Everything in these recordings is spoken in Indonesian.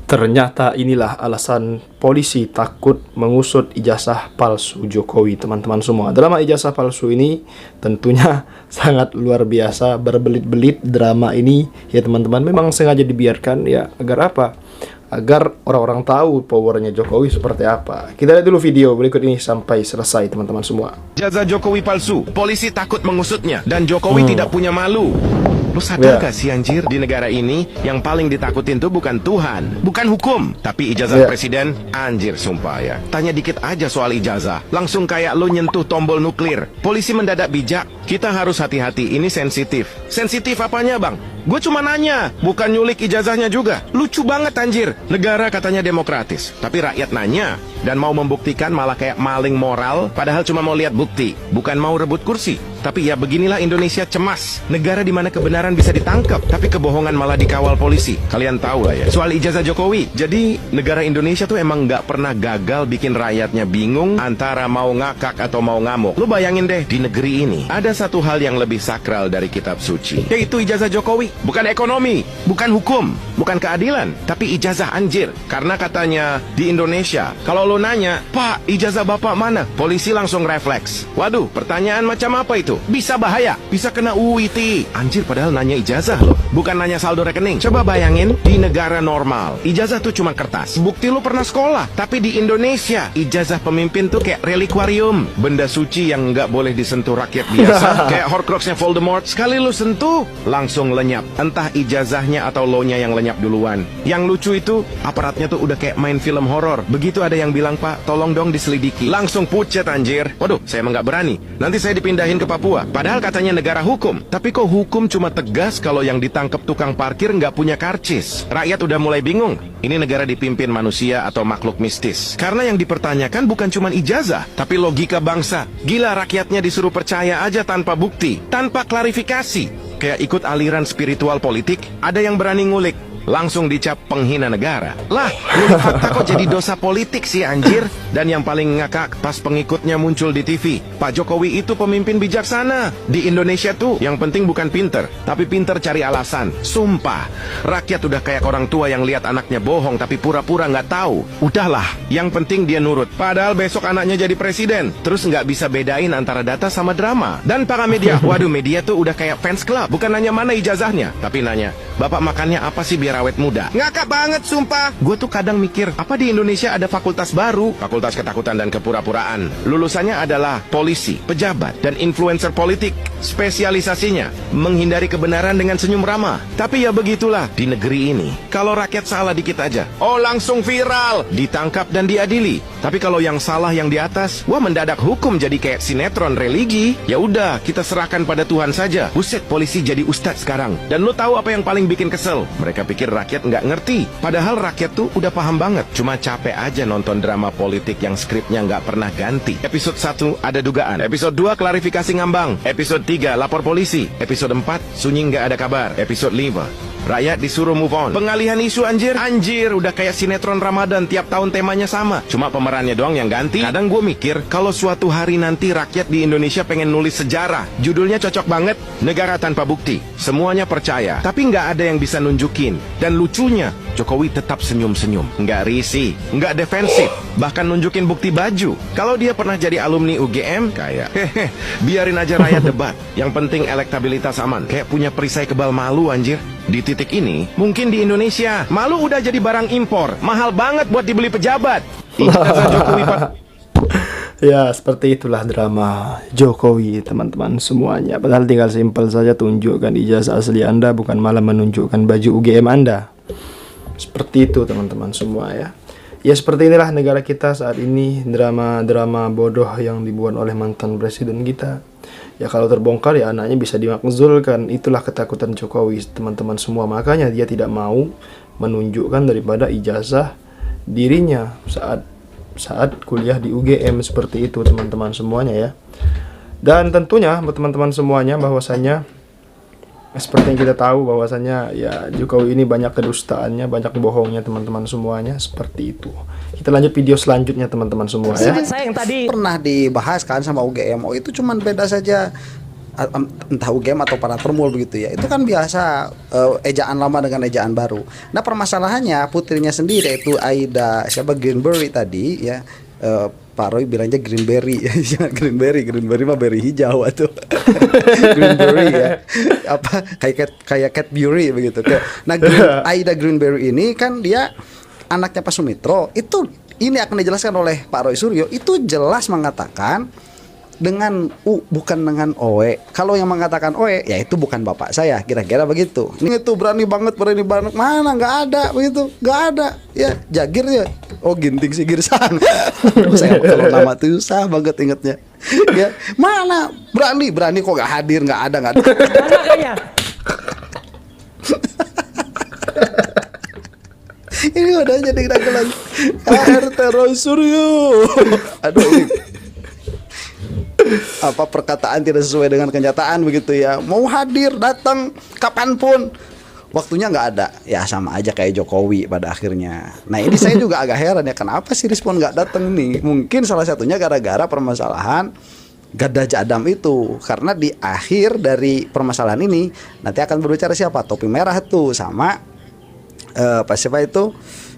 Ternyata inilah alasan polisi takut mengusut ijazah palsu Jokowi, teman-teman semua. Drama ijazah palsu ini tentunya sangat luar biasa, berbelit-belit drama ini ya teman-teman. Memang sengaja dibiarkan ya, agar apa? Agar orang-orang tahu powernya Jokowi seperti apa. Kita lihat dulu video berikut ini sampai selesai teman-teman semua. Ijazah Jokowi palsu, polisi takut mengusutnya, dan Jokowi tidak punya malu. Lu sadar gak sih anjir, di negara ini yang paling ditakutin tuh bukan Tuhan, bukan hukum, tapi ijazah presiden. Anjir sumpah ya, tanya dikit aja soal ijazah, langsung kayak lu nyentuh tombol nuklir. Polisi mendadak bijak. Kita harus hati-hati, ini sensitif. Sensitif apanya bang? Gue cuma nanya, bukan nyulik ijazahnya juga. Lucu banget anjir. Negara katanya demokratis, tapi rakyat nanya dan mau membuktikan malah kayak maling moral, padahal cuma mau lihat bukti, bukan mau rebut kursi. Tapi ya beginilah Indonesia cemas. Negara di mana kebenaran bisa ditangkap, tapi kebohongan malah dikawal polisi. Kalian tahu lah ya soal ijazah Jokowi. Jadi negara Indonesia tuh emang nggak pernah gagal bikin rakyatnya bingung antara mau ngakak atau mau ngamuk. Lu bayangin deh, di negeri ini ada satu hal yang lebih sakral dari kitab suci, yaitu ijazah Jokowi. Bukan ekonomi, bukan hukum, bukan keadilan, tapi ijazah anjir. Karena katanya di Indonesia, kalau lo nanya, Pak, ijazah bapak mana? Polisi langsung refleks. Waduh, pertanyaan macam apa itu? Bisa bahaya, bisa kena UIT. Anjir, padahal nanya ijazah loh, bukan nanya saldo rekening. Coba bayangin, di negara normal, ijazah tuh cuma kertas, bukti lo pernah sekolah. Tapi di Indonesia, ijazah pemimpin tuh kayak reliquarium, benda suci yang nggak boleh disentuh rakyat biasa. Kayak Horcruxnya Voldemort, sekali lo sentuh, langsung lenyap. Entah ijazahnya atau lo-nya yang lenyap duluan. Yang lucu itu, aparatnya tuh udah kayak main film horor. Begitu ada yang bilang, Pak, tolong dong diselidiki, langsung pucet anjir. Waduh, saya emang nggak berani. Nanti saya dipindahin ke Papua. Padahal katanya negara hukum. Tapi kok hukum cuma tegas kalau yang ditangkap tukang parkir nggak punya karcis? Rakyat udah mulai bingung. Ini negara dipimpin manusia atau makhluk mistis. Karena yang dipertanyakan bukan cuma ijazah, tapi logika bangsa. Gila, rakyatnya disuruh percaya aja tanpa bukti, tanpa klarifikasi. Kayak ikut aliran spiritual politik, ada yang berani ngulik, langsung dicap penghina negara. Lah, ngulik fakta kok jadi dosa politik sih anjir? Dan yang paling ngakak pas pengikutnya muncul di TV, Pak Jokowi itu pemimpin bijaksana. Di Indonesia tuh yang penting bukan pinter, tapi pinter cari alasan. Sumpah, rakyat udah kayak orang tua yang lihat anaknya bohong tapi pura-pura nggak tahu. Udahlah, yang penting dia nurut. Padahal besok anaknya jadi presiden, terus nggak bisa bedain antara data sama drama. Dan para media, waduh, media tuh udah kayak fans club. Bukan nanya mana ijazahnya, tapi nanya, Bapak makannya apa sih biar awet muda? Ngakak banget sumpah. Gue tuh kadang mikir, apa di Indonesia ada fakultas baru? Fakultas ketakutan dan kepura-puraan. Lulusannya adalah polisi, pejabat, dan influencer politik. Spesialisasinya menghindari kebenaran dengan senyum ramah. Tapi ya begitulah di negeri ini. Kalau rakyat salah dikit aja, oh langsung viral, ditangkap dan diadili. Tapi kalau yang salah yang di atas, wah mendadak hukum jadi kayak sinetron religi. Ya udah, kita serahkan pada Tuhan saja. Buset, polisi jadi ustadz sekarang. Dan lo tahu apa yang paling bikin kesel? Mereka pikir rakyat nggak ngerti. Padahal rakyat tuh udah paham banget. Cuma capek aja nonton drama politik yang skripnya nggak pernah ganti. Episode 1 ada dugaan. Episode 2 klarifikasi ngambang. Episode 3 lapor polisi. Episode 4 sunyi nggak ada kabar. Episode 5 rakyat disuruh move on. Pengalihan isu anjir. Anjir, udah kayak sinetron Ramadan, tiap tahun temanya sama, cuma pemerannya doang yang ganti. Kadang gue mikir, kalau suatu hari nanti rakyat di Indonesia pengen nulis sejarah, judulnya cocok banget, negara tanpa bukti. Semuanya percaya, tapi nggak ada yang bisa nunjukin. Dan lucunya, Jokowi tetap senyum-senyum, nggak risih, nggak defensif, bahkan nunjukin bukti baju. Kalau dia pernah jadi alumni UGM, kayak hehe, biarin aja rakyat debat. Yang penting elektabilitas aman. Kayak punya perisai kebal malu anjir. Di titik ini, mungkin di Indonesia, malu udah jadi barang impor. Mahal banget buat dibeli pejabat. Ijazah Jokowi Ya, seperti itulah drama Jokowi, teman-teman semuanya. Padahal tinggal simpel saja tunjukkan ijazah asli Anda, bukan malah menunjukkan baju UGM Anda. Seperti itu, teman-teman semua ya. Ya, seperti inilah negara kita saat ini, drama-drama bodoh yang dibuat oleh mantan presiden kita. Ya kalau terbongkar ya anaknya bisa dimakzulkan. Itulah ketakutan Jokowi, teman-teman semua. Makanya dia tidak mau menunjukkan daripada ijazah dirinya saat kuliah di UGM. Seperti itu, teman-teman semuanya ya. Dan tentunya buat teman-teman semuanya bahwasanya seperti yang kita tahu bahwasanya ya Jokowi ini banyak kedustaannya, banyak bohongnya, teman-teman semuanya. Seperti itu. Kita lanjut video selanjutnya, teman-teman semua ya. Saya yang tadi pernah dibahas kan sama UGM. Oh, itu cuman beda saja entah UGM atau para termul begitu ya. Itu kan biasa ejaan lama dengan ejaan baru. Nah, permasalahannya putrinya sendiri itu Aida siapa Greenberry tadi ya. Pak Roy bilangnya Greenberry, jangan Greenberry mah berry hijau atau Greenberry ya, apa kayak Cadbury begitu. Nah, Aida Greenberry ini kan dia anaknya Pak Sumitro. Itu ini akan dijelaskan oleh Pak Roy Suryo. Itu jelas mengatakan dengan U bukan dengan OE. Kalau yang mengatakan OE ya itu bukan bapak saya, kira-kira begitu. Ini tuh berani banget mana nggak ada begitu, nggak ada ya. Jagir ya, oh Ginting si Girsang. Saya kalau nama tuh susah banget ingetnya ya. Mana berani kok nggak hadir, nggak ada. Mana kayaknya ini udah jadi dagelan RT Roy Suryo. Aduh ini apa perkataan tidak sesuai dengan kenyataan begitu ya. Mau hadir datang kapanpun, waktunya nggak ada ya, sama aja kayak Jokowi pada akhirnya. Nah ini saya juga agak heran ya, kenapa sih Respon nggak datang nih? Mungkin salah satunya gara-gara permasalahan Gada Jadam itu, karena di akhir dari permasalahan ini nanti akan berbicara siapa, topi merah tuh sama siapa itu,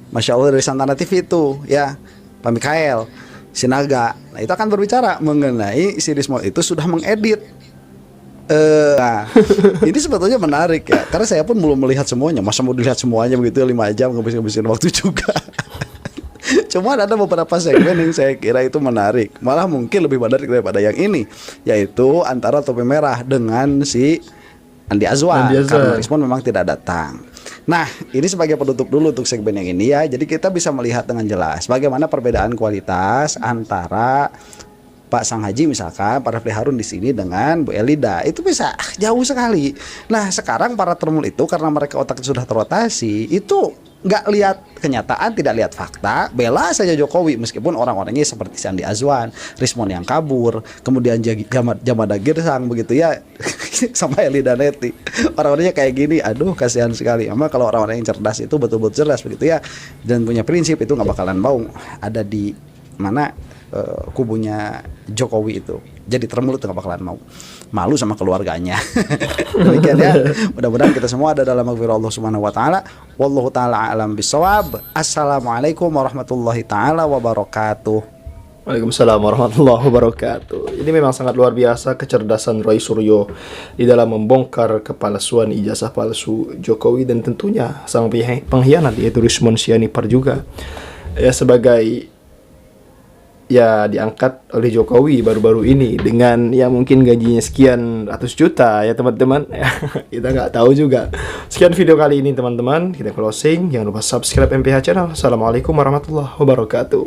Masya Allah dari Santana TV itu ya, Pak Mikael Sinaga. Nah itu akan berbicara mengenai si Rismo itu sudah mengedit. Nah ini sebetulnya menarik ya, karena saya pun belum melihat semuanya. Masa mau dilihat semuanya begitu 5 jam ngabisin waktu juga. Cuma ada beberapa segmen yang saya kira itu menarik, malah mungkin lebih menarik daripada yang ini, yaitu antara topi merah dengan si Andi Azwar. Karena Rismon memang tidak datang. Nah, ini sebagai penutup dulu untuk segmen yang ini ya. Jadi kita bisa melihat dengan jelas bagaimana perbedaan kualitas antara Pak Sang Haji misalkan, Pak Refli Harun di sini dengan Bu Elida. Itu bisa jauh sekali. Nah, sekarang para termul itu karena mereka otaknya sudah terrotasi, itu nggak lihat kenyataan, tidak lihat fakta, bela saja Jokowi meskipun orang-orangnya seperti Sandi Azwan, Rismon yang kabur, kemudian Jamada Girsang begitu ya, sama Elida Neti. Orang-orangnya kayak gini, aduh kasihan sekali. Ama kalau orang-orang yang cerdas itu betul-betul cerdas begitu ya, dan punya prinsip, itu nggak bakalan mau ada di mana kubunya Jokowi itu. Jadi termul itu nggak bakalan mau, malu sama keluarganya. Demikian ya. Mudah-mudahan kita semua ada dalam maghfirah Allah Subhanahu wa taala. Wallahu taala alam bisawab. Assalamualaikum warahmatullahi taala wabarakatuh. Waalaikumsalam warahmatullahi wabarakatuh. Ini memang sangat luar biasa kecerdasan Roy Suryo di dalam membongkar kepalsuan ijazah palsu Jokowi, dan tentunya sang pengkhianat yaitu Rismon Sianipar juga ya, sebagai ya diangkat oleh Jokowi baru-baru ini dengan ya mungkin gajinya sekian ratus juta ya teman-teman. Kita nggak tahu juga. Sekian video kali ini teman-teman, kita closing. Jangan lupa subscribe MPH channel. Assalamualaikum warahmatullahi wabarakatuh.